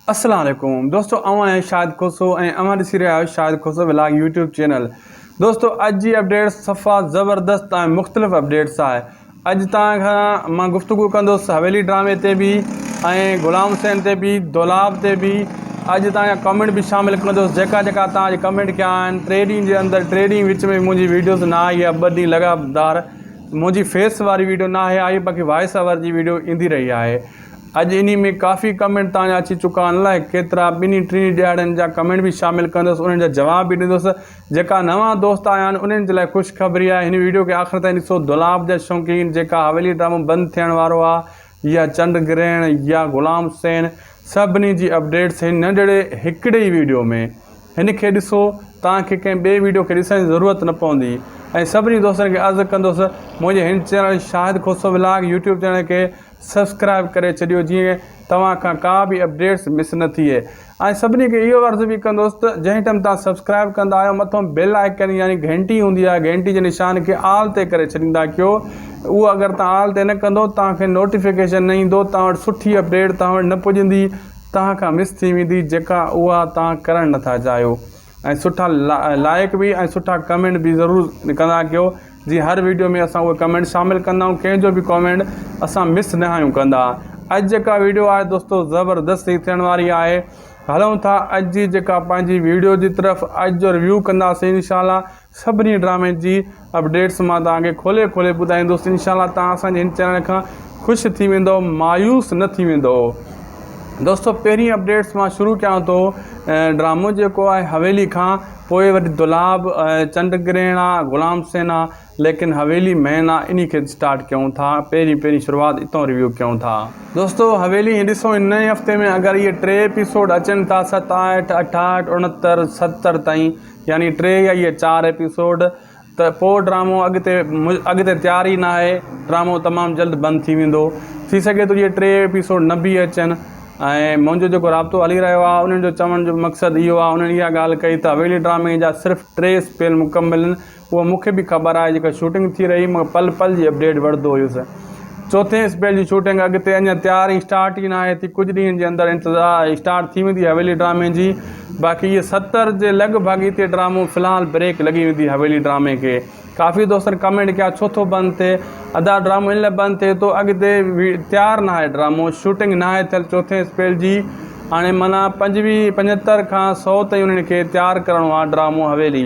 अस्सलाम वालेकुम दोस्तों, अवां शाहिद खोसो अवां ॾिसी रहिया आहियो शाहिद खोसो व्लॉग यूट्यूब चैनल। दोस्तों अॼु जी अपडेट सफ़ा ज़बरदस्त मुख़्तलिफ़ अपडेट्स आहे। अॼु तव्हां खां मां गुफ्तगू कंदुसि हवेली ड्रामे ते बि ग़ुलाम हुसैन ते बि दोलाब ते बि। अॼु तव्हांजा कमेंट बि शामिलु कंदुसि जेका तव्हां कमेंट कया आहिनि। 3 ॾींहं जे अंदरि 3 ॾींहं विच में मुंहिंजी वीडियोज़ न आई आहे। 2 ॾींहं लगातार मुंहिंजी फेस वारी वीडियो ना आहे आई, बाक़ी वॉइस ओवर जी वीडियो ईंदी रही आहे। अॼु इन में काफ़ी कमेंट तव्हांजा अची चुका आहिनि। अलाए केतिरा 2-3 ॾियारनि जा कमेंट बि शामिलु कंदुसि, उन्हनि जा जवाब बि ॾींदुसि। जेका नवां दोस्त आया आहिनि उन्हनि जे लाइ ख़ुशख़बरी आहे। हिन वीडियो खे आख़िर ताईं ॾिसो। दोलाब जा शौक़ीन, जेका हवेली ड्रामो बंदि थियण वारो आहे या चंड ग्रहण या ग़ुलाम हुसैन, सभिनी जी अपडेट्स हिन नंढड़े हिकिड़े ई वीडियो में। हिन खे ॾिसो, तव्हांखे कंहिं ॿिए वीडियो खे ॾिसण जी ज़रूरत न पवंदी। ऐं सभिनी दोस्तनि खे अर्ज़ु कंदुसि मुंहिंजे हिन चैनल शाहिद खोसो व्लॉग यूट्यूब चैनल खे सब्सक्राइब करे छॾियो, जीअं तव्हां खां का बि अपडेट्स मिस न थिए। ऐं सभिनी खे इहो अर्ज़ु बि कंदुसि त जंहिं टाइम तव्हां सब्सक्राइब कंदा आहियो, मथां बेल आइकन यानी घंटी हूंदी आहे, घंटी जे निशान खे आल ते करे छॾींदा कयो। उहो अगरि तव्हां आल ते न कंदो, तव्हांखे नोटिफिकेशन न ईंदो, तव्हां वटि सुठी अपडेट तव्हां वटि न पुॼंदी, तव्हां खां मिस थी वेंदी, जेका उहा तव्हां करणु नथा चाहियो। ऐं सुठा लाइक बि ऐं सुठा कमेंट बि ज़रूरु कंदा कयो, जीअं हर वीडियो में असां उहे कमेंट शामिलु कंदा आहियूं। कंहिंजो बि कमेंट असां मिस न आहियूं कंदा। अॼु जेका वीडियो आहे दोस्तों ज़बरदस्त ई थियण वारी आहे। हलूं था अॼु जी जेका पंहिंजी वीडियो जी तरफ़। अॼु जो रिव्यू कंदासीं इंशाल्लाह। सभिनी ड्रामे जी अपडेट्स मां तव्हांखे खोले ॿुधाईंदुसि। इंशाल्लाह तव्हां असांजे हिन चैनल खां ख़ुशि थी वेंदो, मायूस न थी वेंदो। दोस्तों पहिरीं अपडेट्स मां शुरू कयां थो। ड्रामो जेको आहे हवेली खां पोइ वरी दोलाब, चंड ग्रहण आहे, ग़ुलाम हुसैन आहे, लेकिन हवेली मेन आहे। इन खे स्टार्ट कयूं था। पहिरीं शुरूआति इतां रिव्यू कयूं था। दोस्तों हवेली ॾिसो, हिन नए हफ़्ते में अगरि इहे 3 एपिसोड अचनि था, 67, 68, 69, 70 ताईं, यानी 3 या इहे 4 एपिसोड, त पोइ ड्रामो अॻिते तयारी न आहे। ड्रामो तमामु जल्द बंदि थी वेंदो। थी सघे थो इहे 3 एपिसोड न बि अचनि। ऐं मुंहिंजो जेको राब्तो हली रहियो आहे, उन्हनि जो चवण जो मक़सदु इहो आहे, उन्हनि इहा ॻाल्हि कई त हवेली ड्रामे जा सिर्फ़ु 3 स्पेल मुकमल आहिनि। उहो मूंखे बि ख़बर आहे, जेका शूटिंग थी रही, मां पल पल जी अपडेट वठंदो हुयुसि। 4थे स्पेल जी शूटिंग अॻिते अञा तयारी स्टार्ट ई न आहे थी। कुझु ॾींहंनि जे अंदरि इंतज़ारु स्टार्ट थी वेंदी हवेली ड्रामे जी। बाक़ी इहे 70 जे लॻभॻि हिते ड्रामो फ़िलहालु ब्रेक लॻी वेंदी हवेली ड्रामे खे। काफ़ी दोस्तनि कमेंट कया छो थो बंदि थिए। अदा ड्रामो इन लाइ बंदि थिए थो, अॻिते तयारु न आहे ड्रामो, शूटिंग न आहे थियल 4थे स्पेल जी। हाणे माना 75 खां 100 ताईं उन्हनि खे तयारु करिणो आहे ड्रामो हवेली।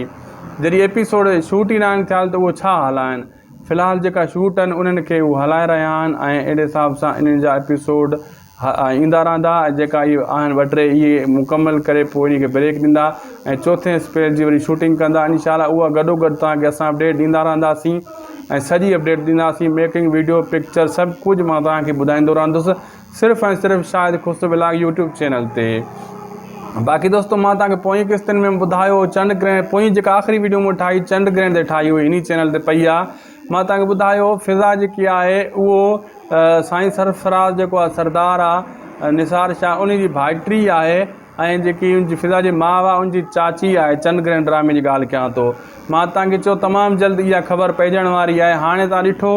जॾहिं एपिसोड शूट ई न आहिनि थियल त उहो छा हलाइनि। फ़िलहालु जेका शूट आहिनि उन्हनि खे उहे हलाए रहिया आहिनि ऐं अहिड़े हिसाब सां इन्हनि जा एपिसोड ईंदा रहंदा। जेका इहे आहिनि 2-3 इहे मुकमल करे पोइ इन्ही खे ब्रेक ॾींदा ऐं 4थे स्पेल जी वरी शूटिंग कंदा। इंशाल्लाह उहा गॾोगॾु तव्हांखे असां अपडेट ॾींदा रहंदासीं ऐं सॼी अपडेट ॾींदासीं। मेकिंग वीडियो, पिक्चर, सभु कुझु मां तव्हांखे ॿुधाईंदो रहंदुसि, सिर्फ़ु ऐं सिर्फ़ु शाहिद खोसो व्लॉग यूट्यूब चैनल ते। बाक़ी दोस्तों मां तव्हांखे पोइ किस्तनि में ॿुधायो चंड ग्रहण, पोइ जेका आख़िरी वीडियो मूं ठाही चंड ग्रहण ते ठाही हुई, इन चैनल ते पई आहे। मां तव्हांखे ॿुधायो फ़िज़ा जेकी आहे उहो साईं सरफराज़ जेको आहे सरदार आहे निसार शाह, उन जी भाइटी आहे। ऐं जेकी उनजी फ़िज़ा जी माउ आहे उनजी चाची आहे। चंड ग्रहण ड्रामे जी ॻाल्हि कयां थो। मां तव्हांखे चयो तमामु जल्द इहा ख़बर पइजण वारी आहे। हाणे तव्हां ॾिठो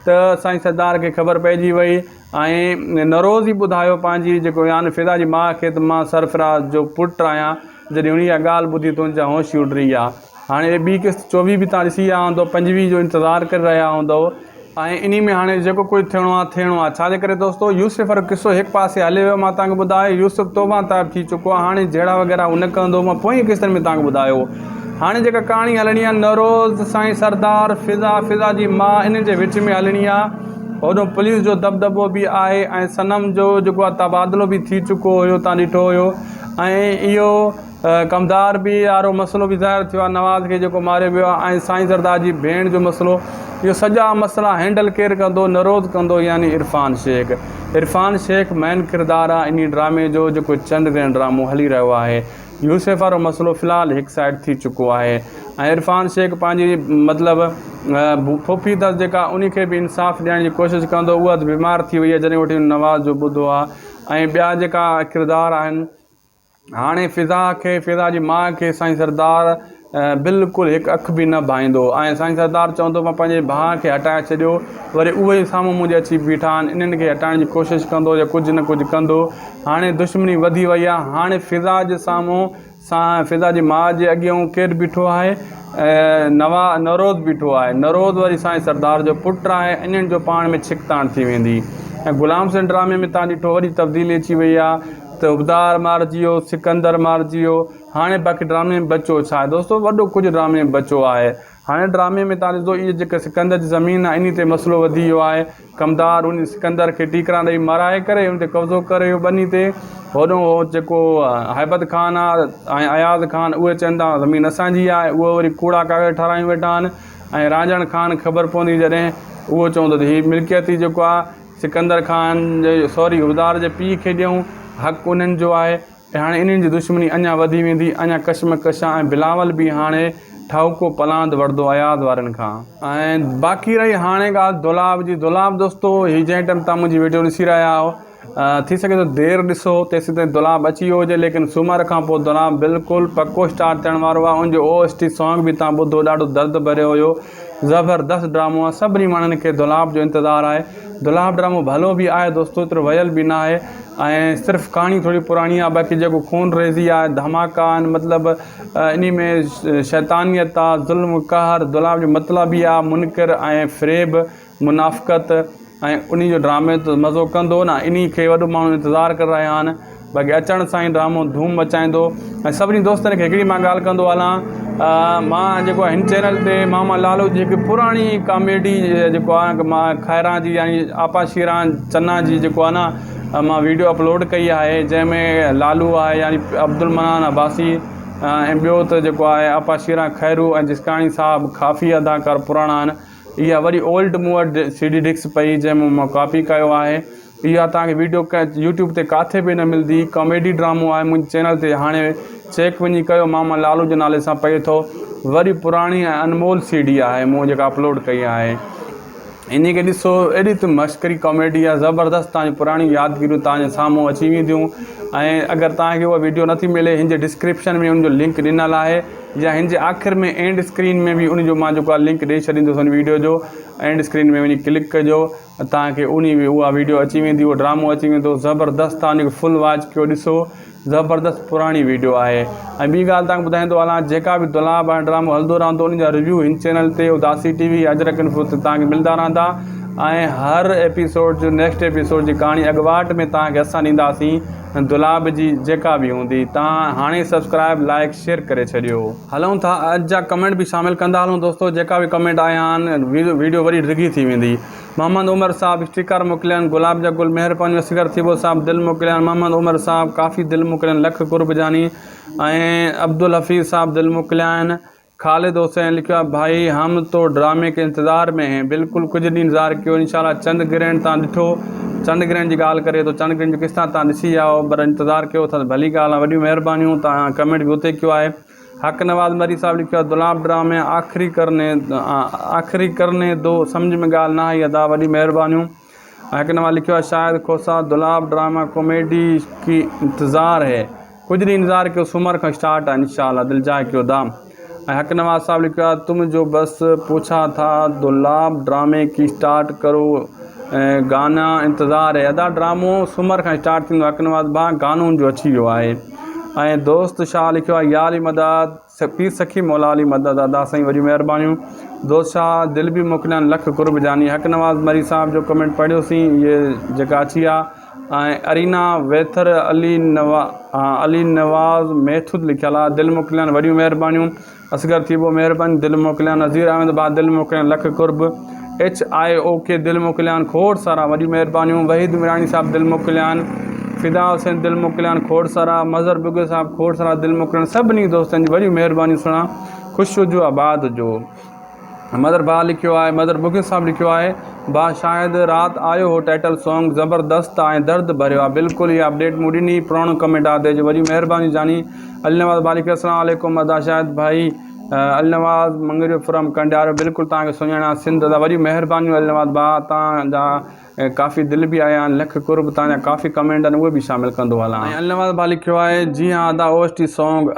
त साईं सरदार खे ख़बर पइजी वई ऐं नरोज़ ई ॿुधायो पंहिंजी जेको यानी फ़िज़ा जी माउ खे त मां सरफराज़ जो पुटु आहियां। जॾहिं उन इहा ॻाल्हि ॿुधी त उनजा होश ई उॾरी विया। हाणे ॿी किस्त 24 बि तव्हां ॾिसी विया हूंदो, 25 जो इंतज़ारु करे रहिया हूंदव। ऐं इन में हाणे जेको कुझु थियणो आहे। छाजे करे दोस्तों यूसुफ़ वारो किसो हिकु पासे हले वियो। मां तव्हांखे ॿुधायो यूसुफ़ तौबा ताइब थी चुको आहे। हाणे जहिड़ा वग़ैरह उहो न कंदो। मां पोइ किस्तनि में तव्हांखे ॿुधायो। हाणे जेका कहाणी हलणी आहे, नरोज़, साईं सरदार, फ़िज़ा जी माउ, इन्हनि जे विच में हलणी आहे। होॾो पुलिस जो दबदबो बि आहे ऐं सनम जो जेको आहे तबादलो बि थी चुको हुयो, तव्हां ॾिठो हुयो। ऐं इहो कमदार बि वारो मसइलो बि ज़ाहिर थियो आहे, नवाज़ खे जेको मारियो वियो आहे। ऐं साईं सरदार जी भेण जो मसइलो, इहो सॼा मसइला हैंडल केरु कंदो? नरोज़ कंदो, यानी इरफ़ान शेख। इरफ़ान शेख मेन किरदारु आहे इन ड्रामे जो जेको चंड ग्रहण ड्रामो हली रहियो आहे। यूसुफ़ वारो मसइलो फ़िलहालु हिकु साइड थी चुको आहे ऐं इरफ़ान शेख पंहिंजी मतिलबु फुफी अथसि जेका, उनखे बि इंसाफ़ ॾियण जी कोशिशि कंदो। उहा त बीमार थी वई आहे जॾहिं वठी नवाज़ जो ॿुधो आहे। ऐं ॿिया जेका किरदार आहिनि, हाणे फ़िज़ा जी माउ खे साईं सरदार बिल्कुलु हिकु अखि बि न भाईंदो। ऐं साईं सरदार चवंदो मां पंहिंजे भाउ खे हटाए छॾियो, वरी उहे ई साम्हूं मुंहिंजे अची बीठा आहिनि, इन्हनि खे हटाइण जी कोशिशि कंदो या कुझु न कुझु कंदो। हाणे दुश्मनी वधी वई आहे। हाणे फिज़ा जे साम्हूं फिज़ा जी माउ जे अॻियां केरु बीठो आहे? नरोद बीठो आहे। नरोद वरी साईं सरदार जो पुटु आहे। इन्हनि जो पाण में छिकताण थी वेंदी। ऐं ग़ुलाम सिंह ड्रामे में तव्हां ॾिठो वरी तब्दीली अची वई आहे त उबदार मारिजी वियो, सिकंदर मारिजी वियो। हाणे बाक़ी ड्रामे में बचो छा आहे दोस्तो? वॾो कुझु ड्रामे में बचो आहे। हाणे ड्रामे में तव्हां ॾिसो इहा जेका सिकंदर जी ज़मीन आहे, इन ते मसइलो वधी वियो आहे। कमदार उन सिकंदर खे टीकरा ॾेई माराए करे उन ते कब्ज़ो करे वियो ॿनी ते। होॾो हो जेको हैबत ख़ान आहे ऐं अयाज़ ख़ान उहे चवनि था ज़मीन असांजी आहे। उहो वरी कूड़ा काग़ज़ ठारायूं वेठा आहिनि। ऐं राजन ख़ान ख़बर पवंदी जॾहिं उहो चवंदो त हीअ मिल्कियत जेको आहे सिकंदर ख़ान जे सॉरी उबदार जे पीउ खे ॾियूं, हक़ु उन्हनि जो आहे। ऐं हाणे इन्हनि जी दुश्मनी अञा वधी वेंदी, अञा कशमकश आहे। ऐं बिलावल बि हाणे ठाउको पलांद वठंदो अयाज़ वारनि खां। ऐं बाक़ी रही हाणे ॻाल्हि दुलाब जी। दुलाब दोस्तो हीअ जंहिं टाइम तव्हां मुंहिंजी वीडियो ॾिसी रहिया आहियो, थी सघे थो देरि ॾिसो तेसि ताईं दुलाब अची वियो हुजे, लेकिन सूमर खां पोइ दुलाब बिल्कुलु पको स्टार्ट थियण वारो आहे। उनजो OST सॉन्ग बि तव्हां ॿुधो, ॾाढो दर्द भरियो हुयो, ज़बरदस्त ड्रामो आहे। सभिनी माण्हुनि खे दुलाब जो इंतज़ारु आहे। दुलाब ड्रामो भलो बि आहे दोस्तो, एतिरो वयल बि न आहे। ऐं सिर्फ़ु कहाणी थोरी पुराणी आहे, बाक़ी जेको खून रेज़ी आहे, धमाका आहिनि, मतिलबु इन में शैतानियत आहे, ज़ुल्म कहर। दुलाब जो मतिलबु ई आहे मुनकर ऐं फ़रेब, मुनाफ़क़त। ऐं उन जो ड्रामे त मज़ो कंदो न, इन खे वॾो माण्हू इंतज़ारु करे रहिया आहिनि। बाक़ी अचण सां ई ड्रामो धूम मचाईंदो। ऐं सभिनी दोस्तनि खे हिकिड़ी मां ॻाल्हि कंदो हलां, मां जेको आहे हिन चैनल ते मामा लालू जी हिकु पुराणी कॉमेडी जेको आहे मां खैरा जी यानी आपा शीरान चन्ना जी जेको आहे न, मां वीडियो अपलोड कई आहे, जंहिंमें लालू आहे यानी अब्दुल मनान अब्बासी ऐं ॿियो त जेको आहे आपा शीरा खैरू ऐं जिसकाणी साहब काफ़ी अदाकार पुराणा आहिनि। इहा वरी ओल्ड मूं वटि CD डिस्क पई जंहिंमें मां कॉपी कयो आहे। इहा तव्हांखे वीडियो YouTube ते काथे बि न मिलंदी। कॉमेडी ड्रामो आहे मुंहिंजे चैनल ते, हाणे चेक वञी कयो, मामा लालू जे नाले सां पए थो। वरी पुराणी ऐं अनमोल CD आहे मूं जेका अपलोड कई आहे। इन खे ॾिसो, एॾी त मश्करी कॉमेडी आहे, ज़बरदस्त। तव्हांजी पुराणी यादगिरियूं तव्हांजे साम्हूं अची वेंदियूं। ऐं अगरि तव्हांखे उहा वीडियो नथी मिले, हिन जे डिस्क्रिप्शन में उनजो लिंक ॾिनल आहे, या हिन जे आख़िर में एंड स्क्रीन में बि उनजो मां जेको आहे लिंक ॾेई छॾींदुसि उन वीडियो जो। एंड स्क्रीन में वञी क्लिक कजो, तव्हांखे उहा वीडियो अची वेंदी, उहो ड्रामो अची वेंदो। ज़बरदस्त आहे, उनखे फुल वॉच कयो, ॾिसो, ज़बरदस्त पुराणी वीडियो आहे। ऐं ॿी ॻाल्हि तव्हांखे ॿुधाईंदो हलां, जेका बि दुलाब ऐं ड्रामो हलंदो रहंदो, उन जा रिव्यू हिन चैनल ते उदासी TV अजरक इन्फो ते तव्हांखे मिलंदा रहंदा। ऐं हर एपिसोड जो नेक्स्ट एपिसोड जी कहाणी अॻुवाट में तव्हांखे असां ॾींदासीं, दुलाब जी जेका बि हूंदी। तव्हां हाणे सब्सक्राइब लाइक शेयर करे छॾियो। हलूं था अॼु जा कमेंट बि शामिलु कंदा हलूं दोस्तो। जेका बि कमेंट आया आहिनि वीडियो वरी डिघी थी वेंदी। मोहम्मद उमर साहब स्टिकर मोकिलिया आहिनि, गुलाब जा गुल महिरबानी असगर थिबो साहब दिलि मोकिलिया आहिनि, मोहम्मद उमर साहब काफ़ी दिलि मोकिलिया आहिनि, लख कुर्बजानी। ऐं अब्दुल हफ़ीज़ साहब दिलि मोकिलिया आहिनि। खालिद हुसैन लिखियो आहे, भाई हम तो ड्रामे के इंतज़ार में हैं। बिल्कुलु कुझु ॾींहुं इंतज़ार कयो, इंशाल्लाह। चंड ग्रहण तव्हां ॾिठो, चंड ग्रहण जी ॻाल्हि करे थो, चंड ग्रहण जो किस्सा तव्हां ॾिसी आओ, पर इंतज़ारु कयो था त भली ॻाल्हि आहे। वॾियूं महिरबानियूं, तव्हां कमेंट बि उते कयो आहे। हक़ नवाज़ मरी साहब लिखियो आहे, दुलाब ड्रामे आख़िरी करने दो, सम्झ में ॻाल्हि न आई अदा, वॾी महिरबानियूं। हक़ नवाज़ लिखियो आहे, शायद खोसा दुलाब ड्रामा कॉमेडी की इंतज़ार है, कुझु ॾींहुं इंतज़ार कयो, सूमर खां स्टार्ट आहे इंशाल्लाह, दिलि जाए कयो दाम। हक़ नवाज़ साहब लिखा, तुम जो बस पूछा था दुलाब ड्रामे की स्टार्ट करो, गाना इंतज़ार है। अदा ड्रामो सूमर खां स्टार्ट थींदो। हक़ नवाज़ भाउ गानो जो अची वियो आहे। ऐं दोस्त शाह लिखियो आहे, याली मदद पीर सखी मौला अली मदद, अदा साईं वॾियूं महिरबानियूं। दोस्त शाह दिलि बि मोकिलिया आहिनि, लख कुर्बजानी। हक़ नवाज़ मरी साहब जो कमेंट पढ़ियोसीं, इहे जेका अची आहे। ऐं अरीना वेथर अली नवाज़ महथूद लिखियलु आहे, दिलि मोकिलिया आहिनि, वॾियूं महिरबानियूं। असगर थीबो महिरबानी, दिलि मोकिलिया आहिनि। नज़ीर अहमद बाद दिलि मोकिलिया आहिनि, लख कुर्ब। HIOK दिलि मोकिलिया आहिनि, खोड़ सारा वॾियूं महिरबानियूं। वहीद मिरानी साहब दिलि मोकिलिया आहिनि। फिदा हुसैन दिलि मोकिलिया आहिनि, खोड़ सारा। मज़र बुग साहब खोड़ सारा दिलि मोकिलिया आहिनि। सभिनी दोस्तनि जी वॾियूं महिरबानियूं सुणा, ख़ुशि हुजो आबाद जो। मदर भाउ लिखियो आहे, मदर बुग साहब लिखियो आहे, भाउ शायदि राति आयो हो, टाइटल सॉन्ग ज़बरदस्त ऐं दर्द भरियो आहे। बिल्कुलु इहा अपडेट मूं ॾिनी, पुराणो कमेंट आहे जो वॾी महिरबानी जानी। अली नवाज़ भाउ लिखियो, अस्सलाम वालेकुम। अदा शायदि भाई अलनवाज़ मंगरियो फ्रॉम कंडियारो बिल्कुलु तव्हांखे सुञाणा सिंध दा वॾी महिरबानियूं अलनवाज़ भाउ तव्हांजा काफ़ी दिल भी आया आहिनि लख कुर्ब तव्हांजा काफ़ी कमेंट आहिनि उहे बि शामिलु कंदो हलां ऐं अलनवाज़ भाउ लिखियो आहे जी हाँ अदा OST सॉन्ग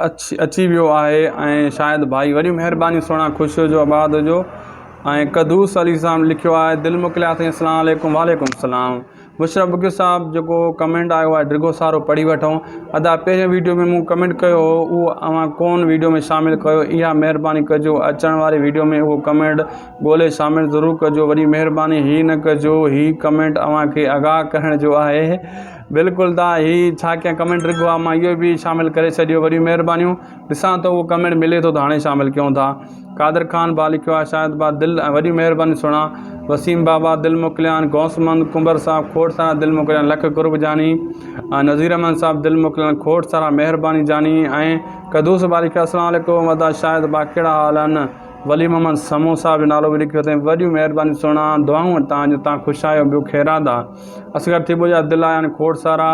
अची वियो आहे ऐं शायदि भाई वॾी महिरबानी सुहिणा ख़ुशि हुजो आबाद हुजो ऐं कदूस अली साहब लिखियो आहे दिलि मोकिलिया अथई अस्सलाम वालेकुम वालेकुम सलाम मुशरफ बुगियो साहब जेको कमेंट आयो आहे डिघो सारो पढ़ी वठूं अदा पहिरें वीडियो में मूं कमेंट कयो हो उहो अवां कोन वीडियो में शामिलु कयो इहा महिरबानी कजो अचण वारे वीडियो में उहो कमेंट ॻोल्हे शामिलु ज़रूरु कजो वॾी महिरबानी हीअ न कजो हीअ कमेंट अव्हांखे आगाह करण जो आहे बिल्कुलु तव्हां हीअ छा कयां कमेंट डिघो आहे मां इहो बि शामिलु करे छॾियो वॾी महिरबानियूं ॾिसां थो उहो कमेंट मिले थो त हाणे शामिलु कयूं था कादर ख़ान भाउ लिखियो आहे शायदि भाउ दिलि वॾी महिरबानी सुहिणा वसीम बाबा दिलि मोकिलियानि गौसमंद कुंबर साहब खोड़ सारा दिलि मोकिलियानि लख कुर्ब जानी नज़ीर अहमद साहब दिलि मोकिलियानि खोड़ सारा महिरबानी जानी ऐं कदूस भाउ लिखियो अस्सलाम वालेकुम अदा शायदि भाउ कहिड़ा हाल आहिनि वली मोहम्मद समो साहब जो नालो बि लिखियो अथई वॾियूं महिरबानी सुहिणा दुआऊं तव्हां ख़ुशि आहियो ॿियो ख़ैरात आहे असगर थिबो जा दिलि आया आहिनि खोड़ सारा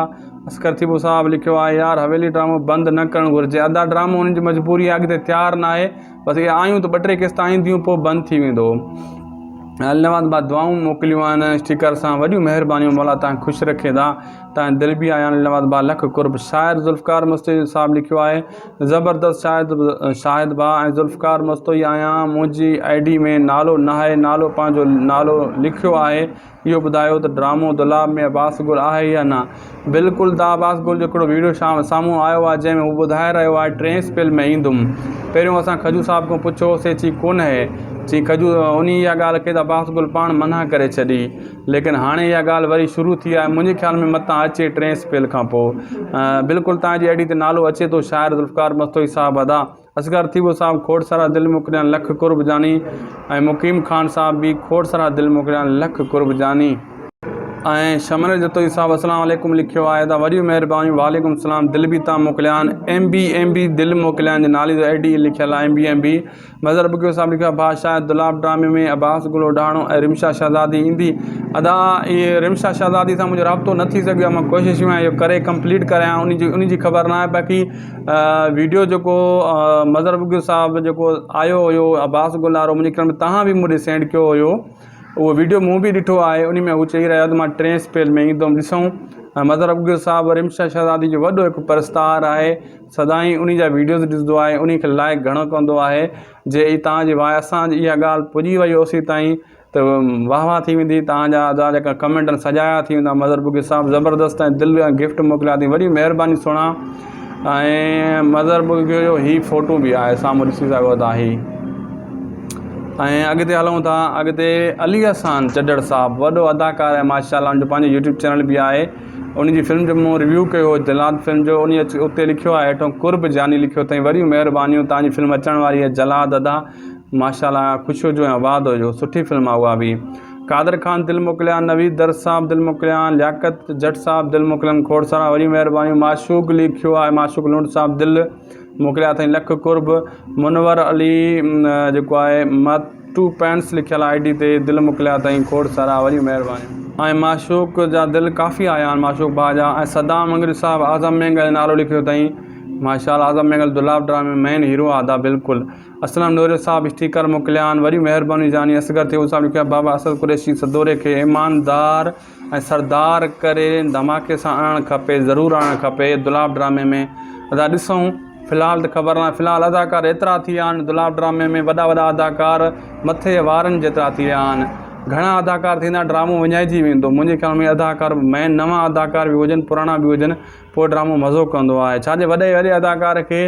असगर थिबो साहब लिखियो आहे यार हवेली ड्रामो बंदि न करणु घुरिजे अदा ड्रामो उन्हनि जी मजबूरी आहे अॻिते तयारु न आहे बसि इहे आयूं त 2-3 क़िस्ता ईंदियूं पोइ बंदि थी वेंदो अलनवाज़ भाउ दुआऊं मोकिलियूं आहिनि स्टिकर सां वॾियूं महिरबानियूं मौला तव्हां ख़ुशि रखे था तव्हां दिलि बि आया आहिनि अलनवाज़ भाउ लख कुर्ब शाइर ज़ुल्फ़कार मुस्तोई साहब लिखियो आहे ज़बरदस्त शाहिद भाउ ऐं ज़ुल्फ़कार मुस्तोई आहियां मुंहिंजी ID में नालो न आहे नालो पंहिंजो नालो लिखियो आहे इहो ॿुधायो त ड्रामो दुलाब में अब्बास गुल आहे या न बिल्कुलु त अब्बास गुल जो हिकिड़ो वीडियो साम्हूं आयो आहे जंहिंमें हू ॿुधाए रहियो आहे 3 स्पेल में ईंदुमि पहिरियों असां खजू साहब खां पुछियोसीं चई कोन आहे चई खजू उन इहा ॻाल्हि खे त अब्बास गुल पाण मना करे छॾी लेकिन हाणे इहा ॻाल्हि वरी शुरू थी आहे मुंहिंजे ख़्याल में मतां अचे 3 स्पेल खां पोइ बिल्कुलु तव्हांजी ID ते नालो अचे थो शाइर ज़ुल्फ़कार मुस्तोई साहब अदा असगर थीबो साहब खोड़ सारा दिलि मोकिलियानि लख कुर्ब जानी ऐं मुकीम खान साहब भी खोड़ सारा दिलि मोकिलियानि लख कुर्ब जानी ऐं शमर जतोई साहब अस्सलाम वालेकुम लिखियो आहे त वॾियूं महिरबानियूं वालेकुम सलाम दिलि बि तव्हां मोकिलियानि MB दिलि मोकिलियानि नाले जो ID लिखियलु आहे MB मज़र बुगियो साहब लिखियो आहे भाउ शायदि दुलाब ड्रामे में अब्बास गुल उॾाणो ऐं रिमशा शहज़ादी ईंदी अदा इहे रिमशा शहज़ादी सां मुंहिंजो राब्तो न थी सघियो आहे मां कोशिशि में इहो करे कंप्लीट करियां उन जी ख़बर न आहे बाक़ी वीडियो जेको मज़र बुगियो साहब जेको आयो हुयो अब्बास गुल वारो मुंहिंजे ख़्याल में तव्हां बि मूंखे सेंड कयो हुयो उहो वीडियो मूं बि ॾिठो आहे उन में हू चई रहिया त मां 3 स्पेल में ईंदुमि ॾिसूं मज़र बुगियो साहब रिमशा शहज़ादी जो वॾो हिकु परस्तार आहे सदाईं उन जा वीडियोज़ ॾिसंदो आहे उन खे लाइक घणो कंदो आहे जे तव्हांजी असांजी इहा ॻाल्हि पुॼी वई होसीं ताईं त वाह थी वेंदी तव्हांजा जेका कमेंट आहिनि सजाया थी वेंदा मज़र बुगियो साहब ज़बरदस्त ऐं दिलि गिफ्ट मोकिलिया थी वॾी महिरबानी सुहिणा ऐं मज़र बुगियो जो हीअ फ़ोटो बि आहे साम्हूं ॾिसी सघो था हीअ ऐं अॻिते हलूं था अॻिते अली हसन चड्डड़ साहब वॾो अदाकार आहे माशाअल्लाह उनजो पंहिंजो YouTube चैनल बि आहे उन जी फिल्म जो मूं रिव्यू कयो हो जलाद फिल्म जो उन उते लिखियो आहे हेठों कुर्ब जानी लिखियो अथई वॾियूं महिरबानियूं तव्हांजी फिल्म अचण वारी आहे जलाद अदा माशाअल्लाह ख़ुशि हुजो ऐं आबाद हुजो सुठी फिल्म आहे उहा बि कादर ख़ान दिलि मोकिलिया नवीद दर्स साहब दिलि मोकिलिया लियाकत जट साहब दिलि मोकिलियनि खोड़ सारा वॾी महिरबानियूं माशूक लिखियो आहे माशूक लुंड साहब दिलि मोकिलिया अथई लख कुर्ब मुनवर अली जेको आहे मटू पैंट्स लिखियलु ID ते दिलि मोकिलिया अथई खोड़ सारा वॾी महिरबानियूं ऐं माशूक जा दिलि काफ़ी आया आहिनि माशूक भाउ जा ऐं सदाम मंगरी साहब आज़म महंगल नालो लिखियो अथई माशाअल्लाह आज़म महंगल दुलाब ड्रामे में मेन हीरो आहे अदा बिल्कुलु असलम नूर साहब स्टिकर मोकिलिया आहिनि वॾी महिरबानी जानी असगर थिए साहब लिखियो आहे बाबा असद कुरैशी सदोरे खे ईमानदार ऐं सरदार करे धमाके सां आणणु खपे ज़रूरु आणणु खपे दुलाब ड्रामे में अदा ॾिसूं फ़िलहाल त ख़बर न आहे फ़िलहाल अदाकार एतिरा थी विया आहिनि दुलाब ड्रामे में वॾा अदाकार मथे वारनि जेतिरा थी विया आहिनि घणा अदाकार थींदा ड्रामो विञाइजी वेंदो मुंहिंजे ख़्याल में अदाकार मेन नवां अदाकार बि हुजनि पुराणा बि हुजनि पोइ ड्रामो मज़ो कंदो आहे छाजे वॾे अदाकार खे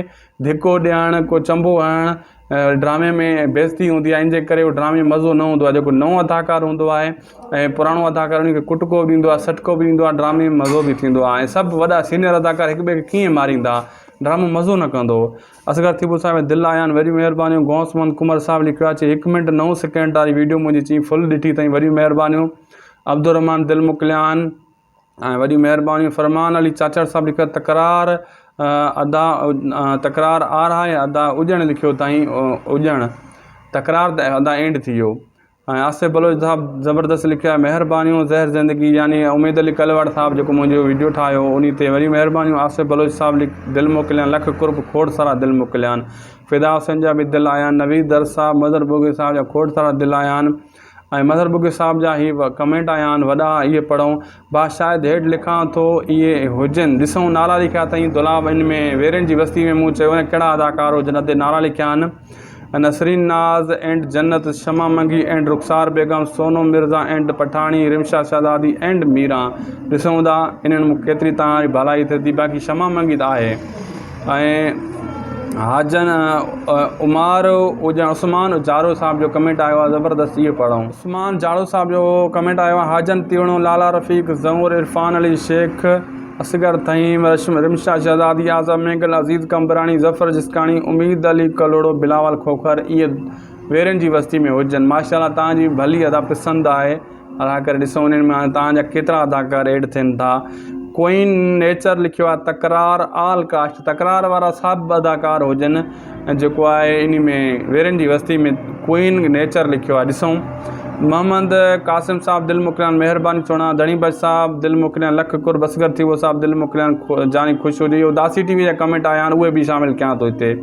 धिको ॾियणु को चंबो हणणु ड्रामे में बेइज़ती हूंदी आहे इन जे करे उहो ड्रामे में मज़ो न हूंदो आहे जेको नओं अदाकार हूंदो आहे ऐं पुराणो अदाकार उनखे कुटको बि ॾींदो आहे सटको बि ॾींदो आहे ड्रामे में मज़ो बि थींदो आहे ऐं सभु वॾा सीनियर अदाकार हिक ॿिए खे कीअं मारींदा ड्रामो मज़ो न कंदो असगर थिबो साहब दिलि आया आहिनि वॾी महिरबानियूं गौसमंद कुंवर साहब लिखियो आहे चई 1 मिंट 9 सेकेंड वारी वीडियो मुंहिंजी चई फुल ॾिठी अथई वॾी महिरबानियूं अब्दुलरहमान दिलि मोकिलिया आहिनि ऐं वॾी महिरबानियूं फरमान अली चाचड़ साहब लिखियो तकरार अदा तकरार आ रहा है अदा उजण लिखियो अथई उजण तकरार त अदा एंड थी वियो आसिफ बलोच साहब ज़बरदस्त लिखियो आहे, महिरबानियूं ज़हर ज़िंदगी, यानी उमेद अली कलवाड़ साहब जेको मुंहिंजो वीडियो ठाहियो उन ते वरी महिरबानियूं। आसिफ बलोच साहब दिलि मोकिलियान, लख कुर्ब खोड़ सारा दिलि मोकिलियान। फ़िदा हुसैन जा बि दिलि आया आहिनि। नवीद दर साहब मदर बुगे साहब जा खोड़ सारा दिलि आया आहिनि। ऐं मदर बुगे साहब जा ही कमेंट आया आहिनि वॾा, इहे पढ़ूं। भाउ शायदि हेठि लिखां थो इहे हुजनि, ॾिसूं नाला लिखिया अथई दुलाब, इन में वेरनि जी बस्ती में मूं चयो कहिड़ा अदाकार हुजनि, ते नाला लिखिया आहिनि। नसरीन नाज़ and Jannat, Shama Mangi and Rukhsar Begum, Sonu Mirza and Pathani, Rimsha Shahzadi and Meera. ॾिसूं था इन्हनि केतिरी तव्हांजी भलाई थिए थी। बाक़ी शमा मंगी त आहे। ऐं हाजन उमार उस्मान जाड़ो साहब जो कमेंट आयो आहे ज़बरदस्त, इहो पढ़ूं। उस्मान जाड़ो साहब जो कमेंट आयो आहे, हाजन तिवणो, लाला रफ़ीक, ज़हूर, इरफान अली शेख, असगर तहीम, रिमशा शहज़ादी, आज़म मेगल, अज़ीज़ कम्बरानी, ज़फ़र जिस्कानी, उमीद अली कलोड़ो, बिलावल खोखर, इहे वेरनि जी बस्ती में हुजनि। माशाअल्लाह तव्हांजी भली अदा पसंदि आहे। अदा करे ॾिसूं उन्हनि में तव्हांजा केतिरा अदाकार एड थियनि था। क्वीन नेचर लिखियो आहे, तकरार आल कास्ट, तकरार वारा सभु अदाकार हुजनि, जेको आहे इन में वेरनि जी बस्ती में क्वीन नेचर लिखियो आहे। ॾिसूं मोहम्मद कासिम साहब दिलि मोकिलियान, महिरबानी चवणा। धणी बज साहब दिलि मोकिलियान, लख कुर्ब। असगर थी वो साहब दिलि मोकिलियान, जानी ख़ुशि हुजे। उदासी टीवी जा कमेंट आया आहिनि, उहे बि शामिलु कयां थो हिते।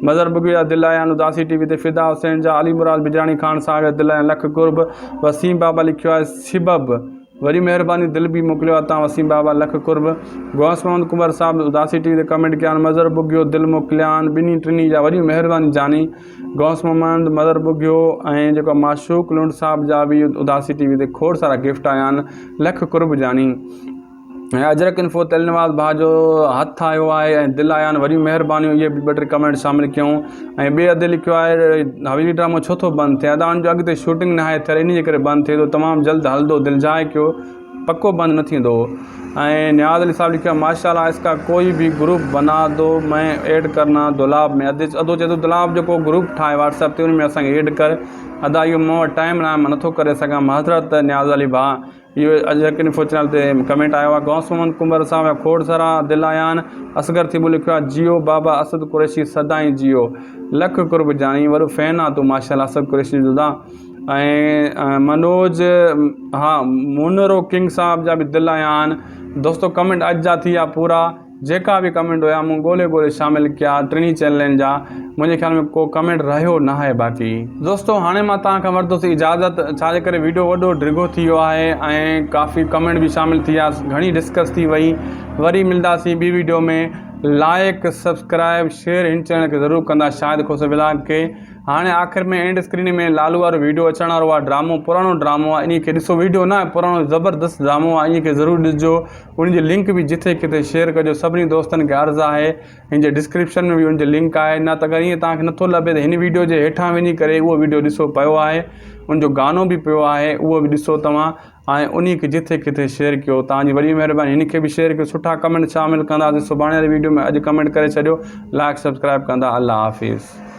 मज़र बुगी जा दिलि आया आहिनि उदासी टीवी ते। फ़िदा हुसैन जा, अली मुराद बिजाणी खान साहब जा दिलि आया, लख कुर्ब। वसीम बाबा लिखियो आहे सिबब, वरी महिरबानी दिलि बि मोकिलियो आहे तव्हां वसीम बाबा, लख कुर्ब। गौस मोहम्मद कुंवर साहब उदासी टीवी ते कमेंट कया आहिनि। मज़र बुगियो दिलि मोकिलियान, ॿिन्ही टिनी जा वरी महिरबानी जानी। गौस मोहम्मद, मदर बुगियो ऐं जेको माशूक लुंड साहब जा बि उदासी टीवी ते खोड़ सारा गिफ्ट आया आहिनि, लख कुर्ब जानी। ऐं अजरक इन्फो तेलनवाज़ भाउ जो हथु आयो आहे ऐं दिलि आया आहिनि, वरी महिरबानियूं। इहे बि ॿ टे कमेंट शामिलु कयूं। ऐं ॿिए अधु लिखियो आहे, हवेली ड्रामो छो थो बंदि थिए, अदाउनि जो अॻिते शूटिंग न आहे थियल, इन जे करे बंदि थिए थो, तमामु जल्द हलंदो, दिलजाए कयो, पको बंदि न थींदो। ऐं नियाज़ अली साहब लिखियो आहे, माशाअल्लाह इसका कोई भी ग्रुप बना दो, मैं ऐड करना दुलाब में। अदो चए थो दुलाब जेको ग्रुप ठाहे व्हाट्सएप ते, उन में असांखे ऐड कर। अदा इहो मूं वटि टाइम न आहे, मां नथो करे सघां, माज़रत नियाज़ अली भाउ। इहो अजरक इन्फो चैनल ते कमेंट आयो आहे। गौस मोहम्मद कुंवर साहब जा खोड़ सारा दिलि आया आहिनि। असगर थिबो लिखियो आहे, जियो बाबा असद कुरैशी सदाईं जियो, लख कुर्ब जानी, वॾो फैन आहे तूं माशाअल्लाह असद कुरैशी जो दा। ऐं मनोज, हा मुनरो किंग साहब जा बि दिलि आया आहिनि। दोस्तो कमेंट अॼु जा थी विया पूरा, जेका बि कमेंट हुया मूं ॻोल्हे शामिलु कया टिनी चैनलनि जा। मुंहिंजे ख़्याल में को कमेंट रहियो न आहे बाक़ी। दोस्तो हाणे मां तव्हांखां वरितोसीं इजाज़त, छाजे करे वीडियो वॾो डिघो थी वियो आहे ऐं काफ़ी कमेंट बि शामिलु थी विया, घणी डिस्कस थी वई। वरी मिलंदासीं ॿी वीडियो में। लाइक सब्सक्राइब शेयर हिन चैनल खे ज़रूरु कंदा, शाहिद खोसे व्लॉग खे। हाणे आख़िर में एंड स्क्रीन में लालू वारो वीडियो अचण वारो आहे, ड्रामो, पुराणो ड्रामो आहे, इन खे ॾिसो। वीडियो न आहे, पुराणो ज़बरदस्त ड्रामो आहे, इन खे ज़रूरु ॾिसजो। उनजी लिंक बि जिथे किथे शेयर कजो, सभिनी दोस्तनि खे अर्ज़ु आहे। हिन जे डिस्क्रिप्शन में बि उनजी लिंक आहे, न त अगरि ईअं तव्हांखे नथो लभे त हिन वीडियो जे हेठां वञी करे उहो वीडियो ॾिसो, पियो आहे उनजो गानो बि पियो आहे, उहो बि ॾिसो तव्हां। ऐं उन खे जिथे किथे शेयर कयो, तव्हांजी वॾी महिरबानी। हिन खे बि शेयर कयो, सुठा कमेंट शामिलु कंदासीं सुभाणे वारी वीडियो में। अॼु कमेंट करे छॾियो, लाइक सब्सक्राइब कंदा। अल्लाह हाफ़िज़।